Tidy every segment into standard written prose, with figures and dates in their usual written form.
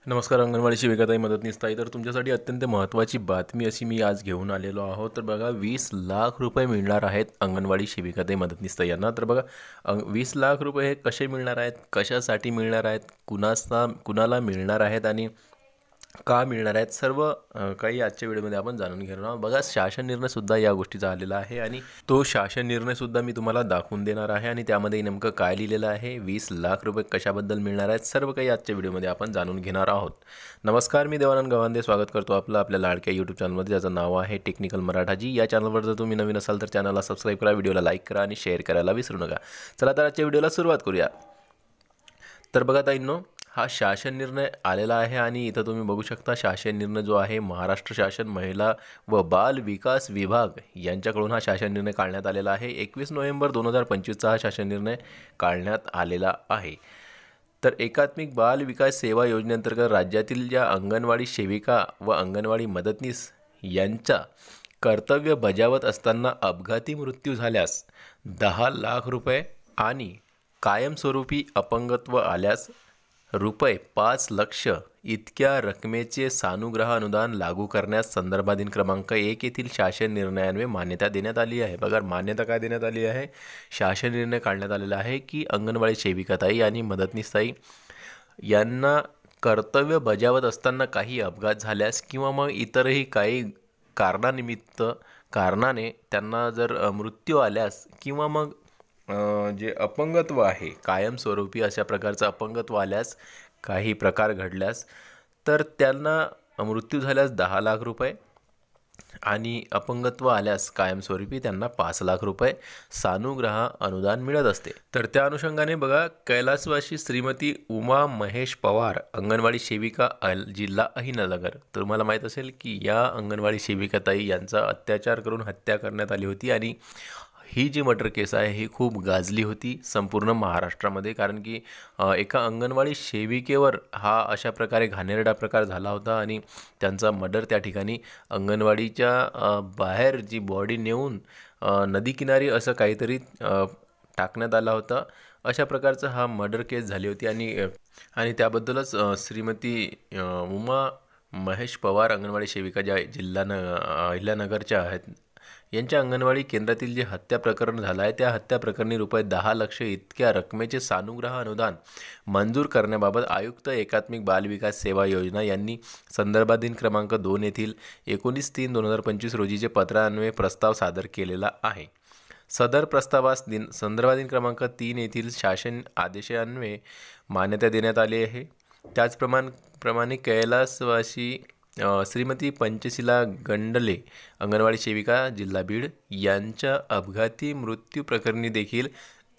नमस्कार. अंगणवाडी सेविकाताई मदतनीस ताई, तर तुमच्यासाठी अत्यंत महत्त्वाची बातमी अशी मी आज घेऊन आलेलो आहो. तर बघा, 20 लाख रुपये मिळणार आहेत अंगणवाडी सेविकाताई मदतनीस ताई यांना. तर बघा, 20 लाख रुपये हे कसे मिळणार आहेत, कशासाठी मिळणार आहेत, कुणाला मिळणार आहेत आणि का मिळणार आहेत, सर्व काही आजच्या व्हिडिओमध्ये आपण जाणून घेणार आहोत. बघा, शासन निर्णयसुद्धा या गोष्टीचा आलेला आहे आणि तो शासन निर्णयसुद्धा मी तुम्हाला दाखवून देणार आहे आणि त्यामध्ये नेमकं काय लिहिलेलं आहे, 20 लाख रुपये कशाबद्दल मिळणार आहेत, सर्व काही आजच्या व्हिडिओमध्ये आपण जाणून घेणार आहोत. नमस्कार, मी देवानंद गवांदे स्वागत करतो आपलं आपल्या लाडक्या यूट्यूब चॅनलमध्ये, ज्याचं नाव आहे टेक्निकल मराठाजी. या चॅनलवर जर तुम्ही नवीन असाल तर चॅनलला सबस्क्राईब करा, व्हिडिओला लाईक करा आणि शेअर करायला विसरू नका. चला तर आजच्या व्हिडिओला सुरुवात करूया. तर बघा ताईंनो, हा शासन निर्णय आलेला आहे आणि इथं तुम्ही बघू शकता, शासन निर्णय जो आहे महाराष्ट्र शासन महिला व बाल विकास विभाग यांच्याकडून हा शासन निर्णय काढण्यात आलेला आहे. 21 नोव्हेंबर 2025चा हा शासन निर्णय काढण्यात आलेला आहे. तर एकात्मिक बाल विकास सेवा योजनेअंतर्गत राज्यातील ज्या अंगणवाडी सेविका व अंगणवाडी मदतनीस यांचा कर्तव्य बजावत असताना अपघाती मृत्यू झाल्यास 10 लाख रुपये आणि कायमस्वरूपी अपंगत्व आल्यास ₹5 लाख इतक्या रकमेचे सानुग्रह अनुदान लागू करण्यास संदर्भाधीन क्रमांक 1 येथील शासन निर्णयान्वये मान्यता देण्यात आली आहे. बघा, मान्यता काय देण्यात आली आहे, शासन निर्णय काढण्यात आलेला आहे की अंगणवाडी सेविकाताई आणि मदतनीसताई यांना कर्तव्य बजावत असताना काही अपघात झाल्यास किंवा मग इतरही काही कारणाने त्यांना जर मृत्यू आल्यास किंवा मग जे अपंगत्व आहे कायमस्वरूपी अशा प्रकारचं अपंगत्व आल्यास, काही प्रकार घडल्यास, तर त्यांना मृत्यू झाल्यास 10 लाख रुपये आणि अपंगत्व आल्यास कायमस्वरूपी त्यांना 5 लाख रुपये सानुग्रह अनुदान मिळत असते. तर त्या अनुषंगाने बघा, कैलासवासी श्रीमती उमा महेश पवार अंगणवाडी सेविका जिल्हा अहिल्यानगर, तुम्हाला माहीत असेल की या अंगणवाडी सेविकाताई यांचा अत्याचार करून हत्या करण्यात आली होती आणि ही जी मर्डर केस आहे ही खूप गाजली होती संपूर्ण महाराष्ट्रामध्ये. कारण की एका अंगणवाडी सेविकेवर हा अशा प्रकारे घाणेरडा प्रकार झाला होता आणि त्यांचा मर्डर त्या ठिकाणी अंगणवाडीच्या बाहेर जी बॉडी नेऊन नदीकिनारी असं काहीतरी टाकण्यात आला होता. अशा प्रकारचा हा मर्डर केस झाली होती आणि त्याबद्दलच श्रीमती उमा महेश पवार अंगणवाडी सेविका ज्या अहिल्यानगरच्या आहेत, यांच्या अंगणवाडी केंद्रातील जे हत्या प्रकरण झालं आहे त्या हत्या प्रकरणी ₹10 लाख इतक्या रकमेचे सानुग्रह अनुदान मंजूर करण्याबाबत आयुक्त एकात्मिक बाल विकास सेवा योजना यांनी संदर्भाधीन क्रमांक 2 येथील 19/3/2025 रोजीचे पत्रान्वये प्रस्ताव सादर केलेला आहे. सदर प्रस्तावास संदर्भाधीन क्रमांक 3 येथील शासन आदेशान्वये मान्यता देण्यात आली आहे. त्याचप्रमाणे कैलासवासी श्रीमती पंचशिला गंडले अंगणवाडी सेविका जिल्हा बीड यांच्या अपघाती मृत्यू प्रकरणी देखील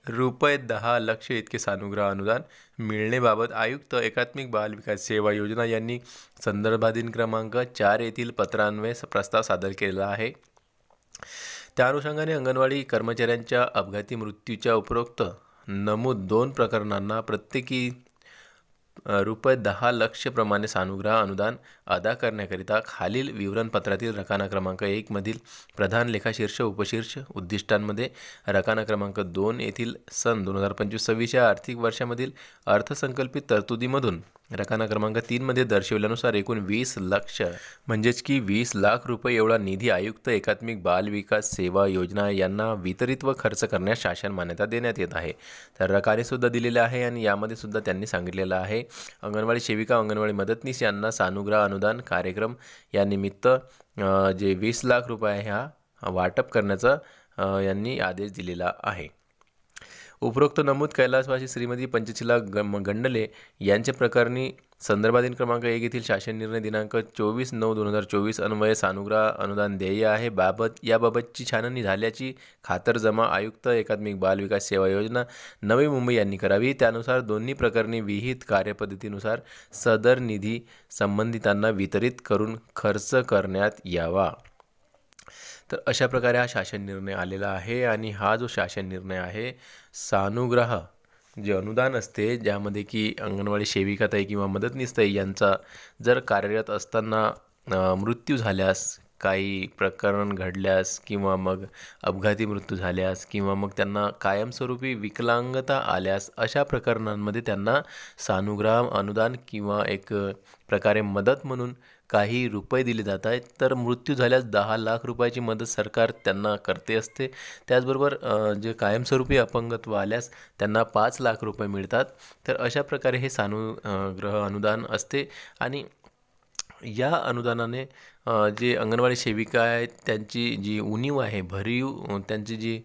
₹10 लाख इतके सानुग्रह अनुदान मिळण्याबाबत आयुक्त एकात्मिक बाल विकास सेवा योजना यांनी संदर्भाधीन क्रमांक 4 येथील पत्रान्वये प्रस्ताव सादर केलेला आहे. त्या अनुषंगाने अंगणवाडी कर्मचाऱ्यांच्या अपघाती मृत्यूच्या उपरोक्त नमूद 2 प्रकरणांना प्रत्येकी ₹10 लाख प्रमाणे सानुग्रह अनुदान अदा करण्याकरिता खालील विवरणपत्रातील रकाना क्रमांक 1 मधील प्रधान लेखाशीर्ष उपशीर्ष उद्दिष्टांमध्ये रकाना क्रमांक 2 येथील सन 2025-26 या आर्थिक वर्षामधील अर्थसंकल्पित तरतुदीमधून रकाना क्रमांक 3 मध्ये दर्शविल्यानुसार एकूण 20 लाख म्हणजेच की 20 लाख एवढा निधी आयुक्त एकात्मिक बाल विकास सेवा योजना यांना वितरित व खर्च करण्यास शासन मान्यता देण्यात येत आहे. तर रकाने सुद्धा दिलेले आहे आणि यामध्ये सुद्धा त्यांनी सांगितलेलं आहे, अंगणवाडी सेविका अंगणवाडी मदतनीस यांना सानुग्रह अनुदान कार्यक्रम या निमित्त जे 20 लाख ह्या वाटप करण्याचा यांनी आदेश दिलेला आहे. उपरोक्त नमूद कैलासवासी श्रीमती पंचशिला गंडले यांच्या प्रकरणी संदर्भाधीन क्रमांक 1 येथील शासन निर्णय दिनांक 24/9/2024 अन्वये सानुग्रह अनुदान देय आहे. याबाबतची छाननी झाल्याची खातरजमा आयुक्त एकात्मिक बाल विकास सेवा योजना नवी मुंबई यांनी करावी. त्यानुसार दोन्ही प्रकरणी विहित कार्यपद्धतीनुसार सदर निधी संबंधितांना वितरित करून खर्च करण्यात यावा. तर अशा प्रकारे हा शासन निर्णय आलेला आहे आणि हा जो शासन निर्णय आहे, सानुग्रह जे अनुदान असते ज्यामध्ये की अंगणवाडी सेविकाताई किंवा मदतनीसताई यांचा जर कार्यरत असताना मृत्यू झाल्यास काही प्रकरण घडल्यास किंवा मग अपघाती मृत्यू झाल्यास किंवा मग त्यांना कायमस्वरूपी विकलांगता आल्यास अशा प्रकरणांमध्ये त्यांना सानुग्राम अनुदान किंवा एक प्रकारे मदत म्हणून काही रुपये दिले जात आहेत. तर मृत्यू झाल्यास 10 लाख रुपयाची मदत सरकार त्यांना करते असते. त्याचबरोबर जे कायमस्वरूपी अपंगत्व आल्यास त्यांना 5 लाख रुपये मिळतात. तर अशा प्रकारे हे सानुग्रह अनुदान असते आणि या अनुदानाने जे अंगणवाडी सेविका आहेत त्यांची जी उणीव आहे, भरीव त्यांची जी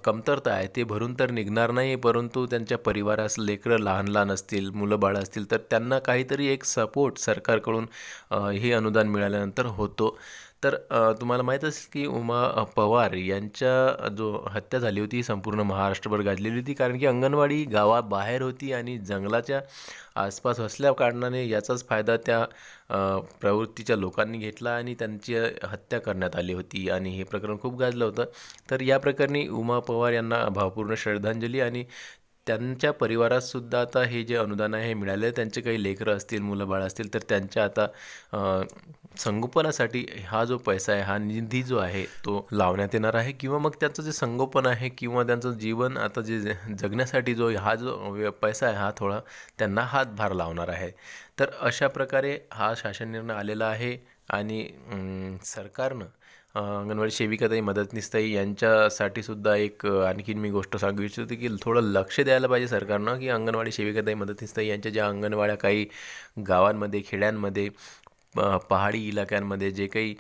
कमतरता आहे ते भरून तर निघणार नाही, परंतु त्यांच्या परिवारास लेकरं लहान लहान असतील, मुलं बाळं असतील तर त्यांना काहीतरी एक सपोर्ट सरकारकडून हे अनुदान मिळाल्यानंतर होतो. तर तुम्हाला माहीत असेल की उमा पवार यांच्या जो हत्या झाली होती संपूर्ण महाराष्ट्रभर गाजलेली होती, कारण की अंगणवाडी गावाबाहेर होती आणि जंगलाच्या आसपास असल्या कारणाने याचाच फायदा त्या प्रवृत्तीच्या लोकांनी घेतला आणि त्यांची हत्या करण्यात आली होती आणि हे प्रकरण खूप गाजलं होतं. तर या प्रकरणी उमा पवार यांना भावपूर्ण श्रद्धांजली आणि त्यांच्या परिवारातसुद्धा आता हे जे अनुदान आहे हे मिळाले. त्यांचे काही लेकरं असतील, मुलं बाळं असतील तर त्यांच्या आता संगोपनासाठी हा जो पैसा आहे, हा निधी जो आहे तो लावण्यात येणार आहे किंवा मग त्यांचं जे संगोपन आहे किंवा त्यांचं जीवन आता जे जगण्यासाठी जो हा जो पैसा आहे हा थोडा त्यांना हातभार लावणार आहे. तर अशा प्रकारे हा शासन निर्णय आलेला आहे आणि सरकारनं अंगणवाडी सेविकाताई मदतनीसताई यांच्यासाठी सुद्धा एक आणखीन मी गोष्ट सांगू इच्छितो की थोडं लक्ष द्यायला पाहिजे सरकारनं की अंगणवाडी सेविकाताई मदतनीसताई यांच्या ज्या अंगणवाड्या काही गावांमध्ये, खेड्यांमध्ये, पहाडी इलाक्यांमध्ये जे काही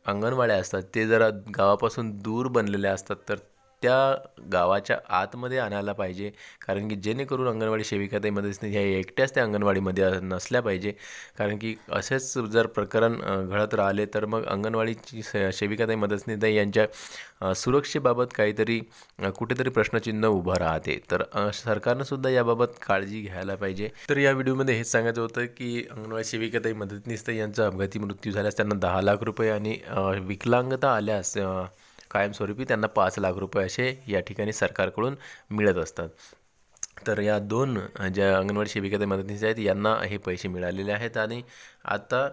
अंगणवाड्या असतात ते जरा गावापासून दूर बनलेल्या असतात, तर त्या गावाच्या आतमध्ये आणायला पाहिजे. कारण की जेणेकरून अंगणवाडी सेविकाताई मदतनीस ह्या एकट्याच त्या अंगणवाडीमध्ये नसल्या पाहिजे. कारण की असेच जर प्रकरण घडत राहिले तर मग अंगणवाडीची सेविकाताई मदतनीसताई यांच्या सुरक्षेबाबत काहीतरी कुठेतरी प्रश्नचिन्ह उभं राहते. तर सरकारनं सुद्धा याबाबत काळजी घ्यायला पाहिजे. तर या व्हिडिओमध्ये हेच सांगायचं होतं की अंगणवाडी सेविकाताई मदतनीसताई यांचा अपघाती मृत्यू झाल्यास त्यांना 10 लाख रुपये आणि विकलांगता आल्यास कायमस्वरूपी त्यांना 5 लाख रुपये असे या ठिकाणी सरकारकडून मिळत असतात. तर या दोन ज्या अंगणवाडी सेविकाताई मदतनीस आहेत यांना हे पैसे मिळालेले आहेत. आणि आता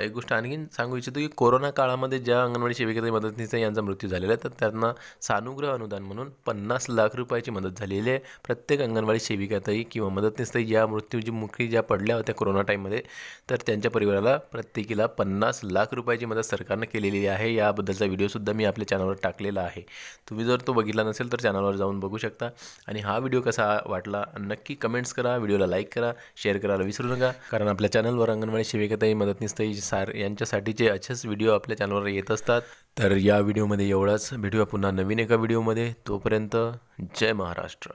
एक गोष्ट आणखीन सांगू इच्छितो की कोरोना काळामध्ये ज्या अंगणवाडी सेविकाताई मदतनीस यांचा मृत्यू झालेला आहे तर त्यांना सानुग्रह अनुदान म्हणून 50 लाख रुपयाची मदत झालेली आहे. प्रत्येक अंगणवाडी सेविकाताई किंवा मदतनीसताई या मृत्यूची मुखी ज्या पडल्या होत्या कोरोना टाईममध्ये तर त्यांच्या परिवाराला प्रत्येकीला 50 लाख रुपयाची मदत सरकारनं केलेली आहे. याबद्दलचा व्हिडिओसुद्धा मी आपल्या चॅनलवर टाकलेला आहे. तुम्ही जर तो बघितला नसेल तर चॅनलवर जाऊन बघू शकता. आणि हा व्हिडिओ कसा वाटला नक्की कमेंट्स करा, व्हिडिओला लाईक करा, शेअर करायला विसरू नका. कारण आपल्या चॅनलवर अंगणवाडी सेविकाताई मदतनीसताई यांच्यासाठीचे असेच व्हिडिओ आपल्या चॅनलवर येत असतात. तर या व्हिडिओमध्ये एवढाच. भेटूया पुन्हा नवीन एका व्हिडिओमध्ये. तोपर्यंत जय महाराष्ट्र.